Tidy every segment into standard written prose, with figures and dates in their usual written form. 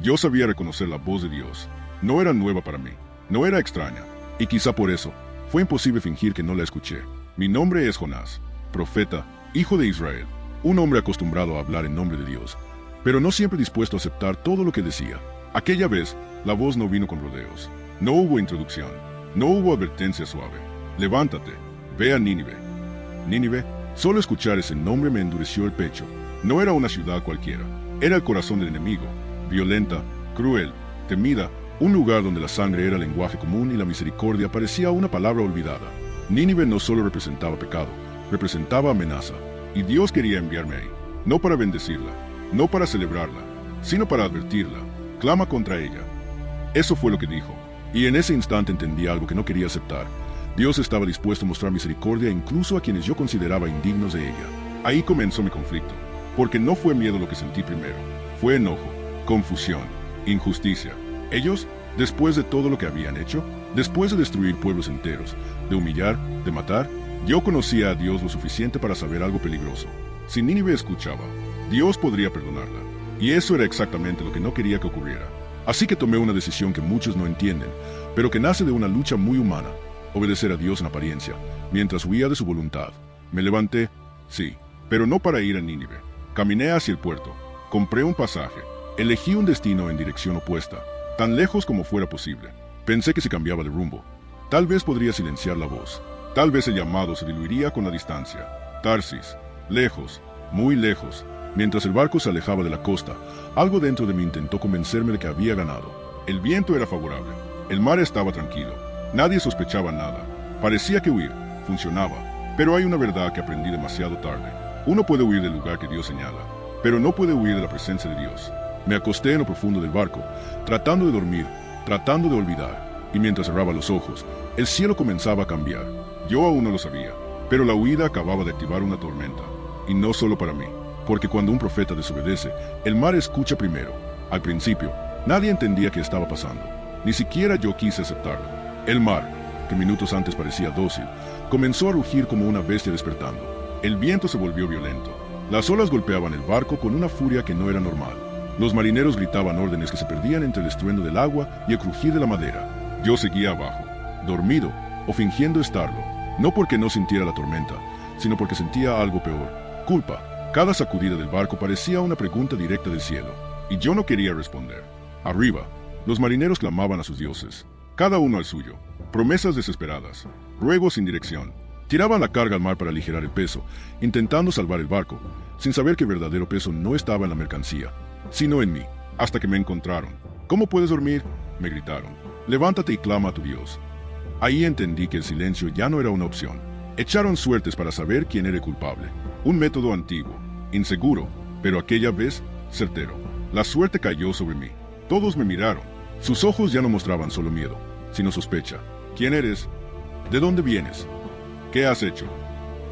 Yo sabía reconocer la voz de Dios. No era nueva para mí, no era extraña, y quizá por eso fue imposible fingir que no la escuché. Mi nombre es Jonás, profeta, hijo de Israel, un hombre acostumbrado a hablar en nombre de Dios, pero no siempre dispuesto a aceptar todo lo que decía. Aquella vez, la voz no vino con rodeos. No hubo introducción, no hubo advertencia suave. Levántate, ve a Nínive. Nínive, solo escuchar ese nombre me endureció el pecho. No era una ciudad cualquiera, era el corazón del enemigo, violenta, cruel, temida, un lugar donde la sangre era lenguaje común y la misericordia parecía una palabra olvidada. Nínive no solo representaba pecado, representaba amenaza, y Dios quería enviarme ahí, no para bendecirla, no para celebrarla, sino para advertirla. Clama contra ella. Eso fue lo que dijo, y en ese instante entendí algo que no quería aceptar. Dios estaba dispuesto a mostrar misericordia incluso a quienes yo consideraba indignos de ella. Ahí comenzó mi conflicto, porque no fue miedo lo que sentí primero, fue enojo, confusión, injusticia. Ellos, después de todo lo que habían hecho, después de destruir pueblos enteros, de humillar, de matar, yo conocía a Dios lo suficiente para saber algo peligroso. Si Nínive escuchaba, Dios podría perdonarla, y eso era exactamente lo que no quería que ocurriera. Así que tomé una decisión que muchos no entienden, pero que nace de una lucha muy humana: obedecer a Dios en apariencia, mientras huía de su voluntad. Me levanté, sí, pero no para ir a Nínive. Caminé hacia el puerto, compré un pasaje, elegí un destino en dirección opuesta, tan lejos como fuera posible. Pensé que si cambiaba de rumbo, tal vez podría silenciar la voz, tal vez el llamado se diluiría con la distancia. Tarsis, lejos, muy lejos. Mientras el barco se alejaba de la costa, algo dentro de mí intentó convencerme de que había ganado. El viento era favorable, el mar estaba tranquilo, nadie sospechaba nada. Parecía que huir funcionaba, pero hay una verdad que aprendí demasiado tarde. Uno puede huir del lugar que Dios señala, pero no puede huir de la presencia de Dios. Me acosté en lo profundo del barco, tratando de dormir, tratando de olvidar, y mientras cerraba los ojos, el cielo comenzaba a cambiar. Yo aún no lo sabía, pero la huida acababa de activar una tormenta, y no solo para mí. Porque cuando un profeta desobedece, el mar escucha primero. Al principio, nadie entendía qué estaba pasando. Ni siquiera yo quise aceptarlo. El mar, que minutos antes parecía dócil, comenzó a rugir como una bestia despertando. El viento se volvió violento. Las olas golpeaban el barco con una furia que no era normal. Los marineros gritaban órdenes que se perdían entre el estruendo del agua y el crujir de la madera. Yo seguía abajo, dormido o fingiendo estarlo, no porque no sintiera la tormenta, sino porque sentía algo peor: culpa. Cada sacudida del barco parecía una pregunta directa del cielo, y yo no quería responder. Arriba, los marineros clamaban a sus dioses, cada uno al suyo, promesas desesperadas, ruegos sin dirección. Tiraban la carga al mar para aligerar el peso, intentando salvar el barco, sin saber que el verdadero peso no estaba en la mercancía, sino en mí, hasta que me encontraron. ¿Cómo puedes dormir?, me gritaron. Levántate y clama a tu Dios. Ahí entendí que el silencio ya no era una opción. Echaron suertes para saber quién era el culpable. Un método antiguo, inseguro, pero aquella vez certero. La suerte cayó sobre mí. Todos me miraron. Sus ojos ya no mostraban solo miedo, sino sospecha. ¿Quién eres? ¿De dónde vienes? ¿Qué has hecho?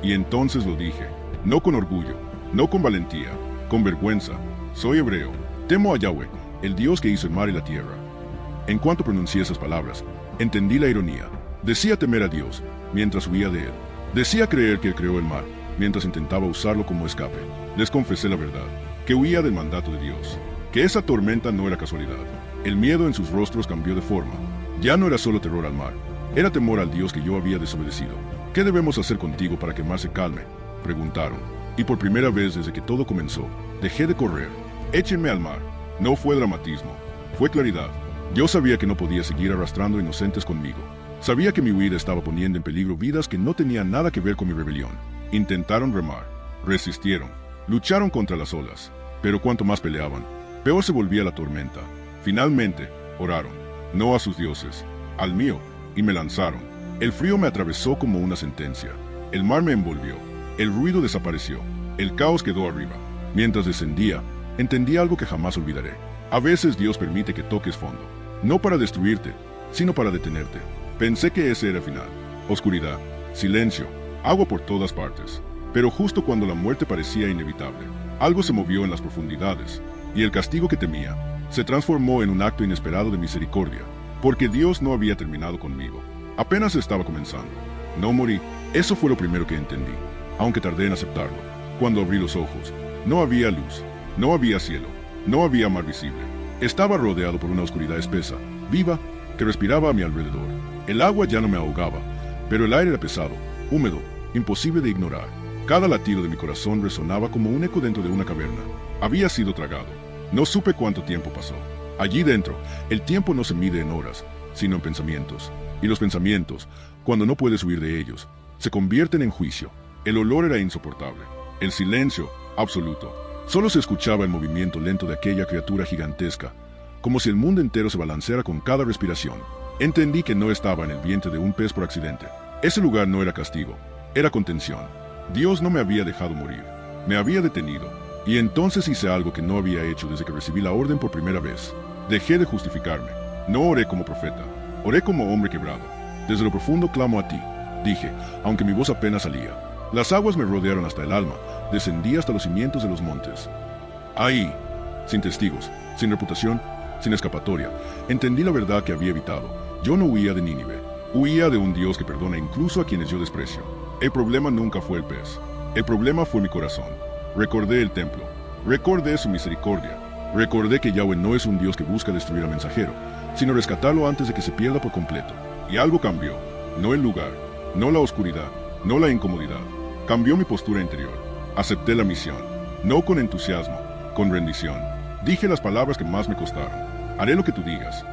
Y entonces lo dije, no con orgullo, no con valentía, con vergüenza. Soy hebreo, temo a Yahweh, el Dios que hizo el mar y la tierra. En cuanto pronuncié esas palabras, entendí la ironía. Decía temer a Dios, mientras huía de él. Decía creer que él creó el mar, mientras intentaba usarlo como escape. Les confesé la verdad, que huía del mandato de Dios, que esa tormenta no era casualidad. El miedo en sus rostros cambió de forma. Ya no era solo terror al mar, era temor al Dios que yo había desobedecido. ¿Qué debemos hacer contigo para que el mar se calme?, preguntaron. Y por primera vez desde que todo comenzó, dejé de correr. Échenme al mar. No fue dramatismo, fue claridad. Yo sabía que no podía seguir arrastrando inocentes conmigo. Sabía que mi huida estaba poniendo en peligro vidas que no tenían nada que ver con mi rebelión. Intentaron remar, resistieron, lucharon contra las olas, pero cuanto más peleaban, peor se volvía la tormenta. Finalmente, oraron, no a sus dioses, al mío, y me lanzaron. El frío me atravesó como una sentencia. El mar me envolvió, el ruido desapareció, el caos quedó arriba. Mientras descendía, entendí algo que jamás olvidaré. A veces Dios permite que toques fondo, no para destruirte, sino para detenerte. Pensé que ese era el final. Oscuridad, silencio, agua por todas partes. Pero justo cuando la muerte parecía inevitable, algo se movió en las profundidades, y el castigo que temía se transformó en un acto inesperado de misericordia, porque Dios no había terminado conmigo. Apenas estaba comenzando. No morí. Eso fue lo primero que entendí, aunque tardé en aceptarlo. Cuando abrí los ojos, no había luz, no había cielo, no había mar visible. Estaba rodeado por una oscuridad espesa, viva, que respiraba a mi alrededor. El agua ya no me ahogaba, pero el aire era pesado, húmedo, imposible de ignorar. Cada latido de mi corazón resonaba como un eco dentro de una caverna. Había sido tragado. No supe cuánto tiempo pasó. Allí dentro, el tiempo no se mide en horas, sino en pensamientos. Y los pensamientos, cuando no puedes huir de ellos, se convierten en juicio. El olor era insoportable. El silencio, absoluto. Solo se escuchaba el movimiento lento de aquella criatura gigantesca, como si el mundo entero se balanceara con cada respiración. Entendí que no estaba en el vientre de un pez por accidente. Ese lugar no era castigo, era contención. Dios no me había dejado morir, me había detenido. Y entonces hice algo que no había hecho desde que recibí la orden por primera vez. Dejé de justificarme. No oré como profeta, oré como hombre quebrado. Desde lo profundo clamo a ti, dije, aunque mi voz apenas salía. Las aguas me rodearon hasta el alma, descendí hasta los cimientos de los montes. Ahí, sin testigos, sin reputación, sin escapatoria, entendí la verdad que había evitado. Yo no huía de Nínive, huía de un Dios que perdona incluso a quienes yo desprecio. El problema nunca fue el pez, el problema fue mi corazón. Recordé el templo, recordé su misericordia, recordé que Yahweh no es un Dios que busca destruir al mensajero, sino rescatarlo antes de que se pierda por completo. Y algo cambió, no el lugar, no la oscuridad, no la incomodidad. Cambió mi postura interior. Acepté la misión, no con entusiasmo, con rendición. Dije las palabras que más me costaron. Haré lo que tú digas.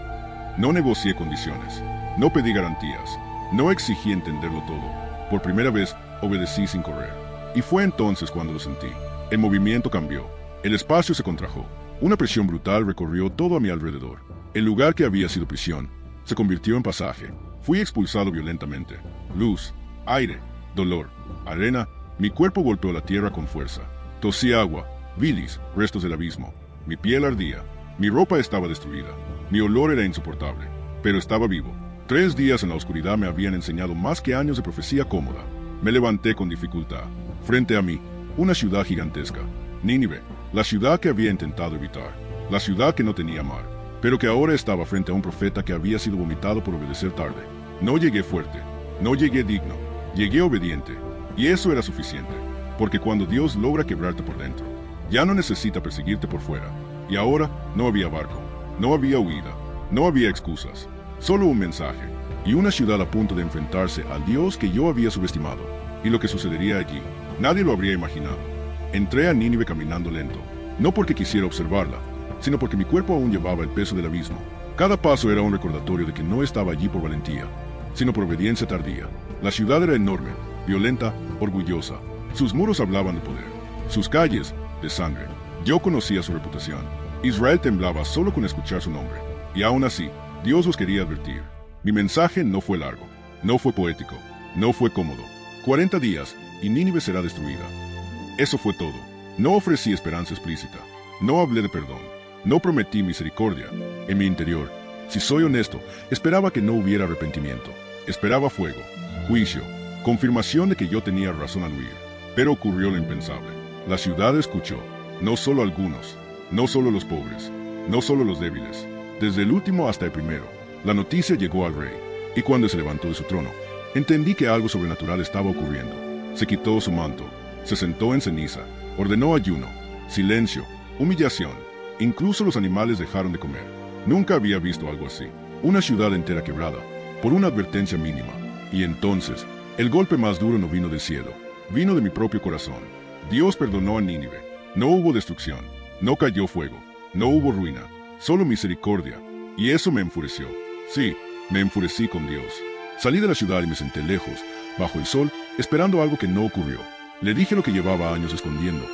No negocié condiciones, no pedí garantías, no exigí entenderlo todo. Por primera vez, obedecí sin correr. Y fue entonces cuando lo sentí. El movimiento cambió, el espacio se contrajo. Una presión brutal recorrió todo a mi alrededor. El lugar que había sido prisión se convirtió en pasaje. Fui expulsado violentamente. Luz, aire, dolor, arena. Mi cuerpo golpeó la tierra con fuerza. Tosí agua, bilis, restos del abismo. Mi piel ardía. Mi ropa estaba destruida. Mi olor era insoportable. Pero estaba vivo. 3 días en la oscuridad me habían enseñado más que años de profecía cómoda. Me levanté con dificultad. Frente a mí, una ciudad gigantesca. Nínive, la ciudad que había intentado evitar. La ciudad que no tenía mar, pero que ahora estaba frente a un profeta que había sido vomitado por obedecer tarde. No llegué fuerte, no llegué digno, llegué obediente. Y eso era suficiente, porque cuando Dios logra quebrarte por dentro, ya no necesita perseguirte por fuera. Y ahora no había barco, no había huida, no había excusas, solo un mensaje, y una ciudad a punto de enfrentarse al Dios que yo había subestimado. Y lo que sucedería allí, nadie lo habría imaginado. Entré a Nínive caminando lento, no porque quisiera observarla, sino porque mi cuerpo aún llevaba el peso del abismo. Cada paso era un recordatorio de que no estaba allí por valentía, sino por obediencia tardía. La ciudad era enorme, violenta, orgullosa. Sus muros hablaban de poder, sus calles, de sangre. Yo conocía su reputación. Israel temblaba solo con escuchar su nombre. Y aún así, Dios los quería advertir. Mi mensaje no fue largo, no fue poético, no fue cómodo. 40 días y Nínive será destruida. Eso fue todo. No ofrecí esperanza explícita. No hablé de perdón. No prometí misericordia. En mi interior, si soy honesto, esperaba que no hubiera arrepentimiento. Esperaba fuego, juicio, confirmación de que yo tenía razón al huir. Pero ocurrió lo impensable. La ciudad escuchó. No solo algunos, no solo los pobres, no solo los débiles. Desde el último hasta el primero, la noticia llegó al rey. Y cuando se levantó de su trono, entendí que algo sobrenatural estaba ocurriendo. Se quitó su manto, se sentó en ceniza, ordenó ayuno, silencio, humillación. Incluso los animales dejaron de comer. Nunca había visto algo así. Una ciudad entera quebrada, por una advertencia mínima. Y entonces, el golpe más duro no vino del cielo, vino de mi propio corazón. Dios perdonó a Nínive. No hubo destrucción, no cayó fuego, no hubo ruina, solo misericordia. Y eso me enfureció. Sí, me enfurecí con Dios. Salí de la ciudad y me senté lejos, bajo el sol, esperando algo que no ocurrió. Le dije lo que llevaba años escondiendo.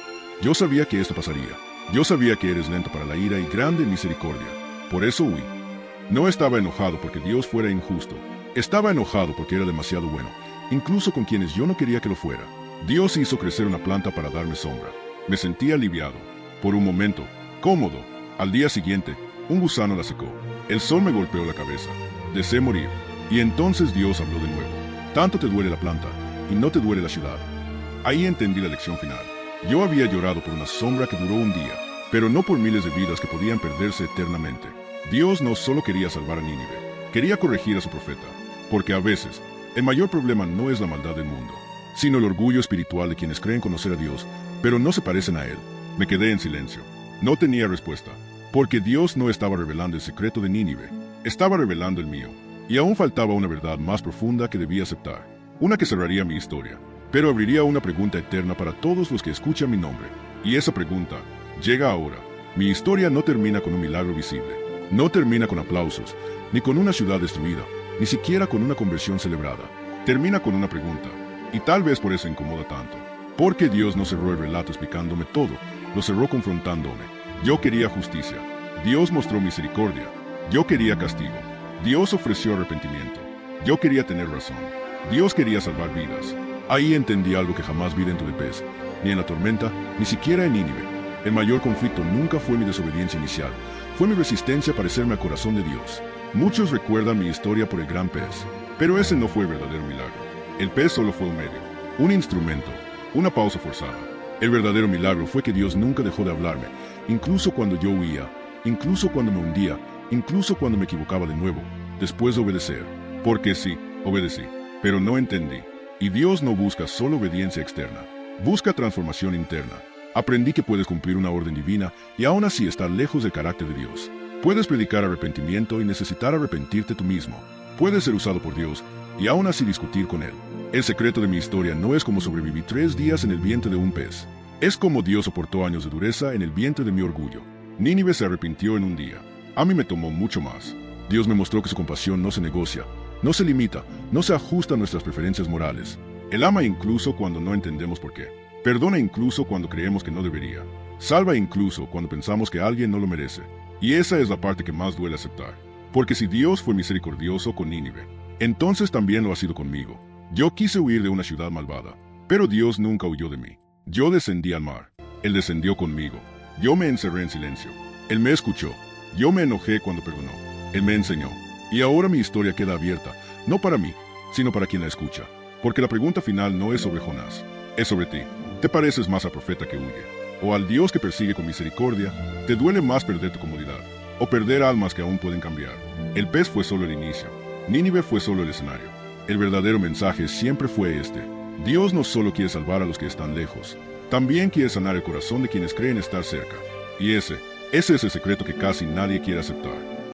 Yo sabía que esto pasaría. Yo sabía que eres lento para la ira y grande en misericordia. Por eso huí. No estaba enojado porque Dios fuera injusto. Estaba enojado porque era demasiado bueno, incluso con quienes yo no quería que lo fuera. Dios hizo crecer una planta para darme sombra. Me sentí aliviado. Por un momento, cómodo. Al día siguiente, un gusano la secó. El sol me golpeó la cabeza. Deseé morir. Y entonces Dios habló de nuevo. Tanto te duele la planta, y no te duele la ciudad. Ahí entendí la lección final. Yo había llorado por una sombra que duró un día, pero no por miles de vidas que podían perderse eternamente. Dios no solo quería salvar a Nínive, quería corregir a su profeta, porque a veces, el mayor problema no es la maldad del mundo, sino el orgullo espiritual de quienes creen conocer a Dios, pero no se parecen a Él. Me quedé en silencio. No tenía respuesta. Porque Dios no estaba revelando el secreto de Nínive, estaba revelando el mío. Y aún faltaba una verdad más profunda que debía aceptar, una que cerraría mi historia, pero abriría una pregunta eterna para todos los que escuchan mi nombre. Y esa pregunta llega ahora. Mi historia no termina con un milagro visible, no termina con aplausos, ni con una ciudad destruida, ni siquiera con una conversión celebrada. Termina con una pregunta, y tal vez por eso incomoda tanto. Porque Dios no cerró el relato explicándome todo, lo cerró confrontándome. Yo quería justicia, Dios mostró misericordia. Yo quería castigo, Dios ofreció arrepentimiento. Yo quería tener razón, Dios quería salvar vidas. Ahí entendí algo que jamás vi dentro de pez, ni en la tormenta, ni siquiera en Nínive. El mayor conflicto nunca fue mi desobediencia inicial, fue mi resistencia a parecerme al corazón de Dios. Muchos recuerdan mi historia por el gran pez, pero ese no fue el verdadero milagro. El pez solo fue un medio, un instrumento, una pausa forzada. El verdadero milagro fue que Dios nunca dejó de hablarme, incluso cuando yo huía, incluso cuando me hundía, incluso cuando me equivocaba de nuevo, después de obedecer. Porque sí, obedecí, pero no entendí. Y Dios no busca solo obediencia externa, busca transformación interna. Aprendí que puedes cumplir una orden divina y aún así estar lejos del carácter de Dios. Puedes predicar arrepentimiento y necesitar arrepentirte tú mismo. Puedes ser usado por Dios y aún así discutir con Él. El secreto de mi historia no es cómo sobreviví 3 días en el vientre de un pez. Es como Dios soportó años de dureza en el vientre de mi orgullo. Nínive se arrepintió en un día. A mí me tomó mucho más. Dios me mostró que su compasión no se negocia, no se limita, no se ajusta a nuestras preferencias morales. Él ama incluso cuando no entendemos por qué. Perdona incluso cuando creemos que no debería. Salva incluso cuando pensamos que alguien no lo merece. Y esa es la parte que más duele aceptar. Porque si Dios fue misericordioso con Nínive, entonces también lo ha sido conmigo. Yo quise huir de una ciudad malvada, pero Dios nunca huyó de mí. Yo descendí al mar. Él descendió conmigo. Yo me encerré en silencio. Él me escuchó. Yo me enojé cuando perdonó. Él me enseñó. Y ahora mi historia queda abierta, no para mí, sino para quien la escucha. Porque la pregunta final no es sobre Jonás, es sobre ti. ¿Te pareces más al profeta que huye? ¿O al Dios que persigue con misericordia? ¿Te duele más perder tu comodidad? ¿O perder almas que aún pueden cambiar? El pez fue solo el inicio. Nínive fue solo el escenario. El verdadero mensaje siempre fue este. Dios no solo quiere salvar a los que están lejos, también quiere sanar el corazón de quienes creen estar cerca. Y ese es el secreto que casi nadie quiere aceptar.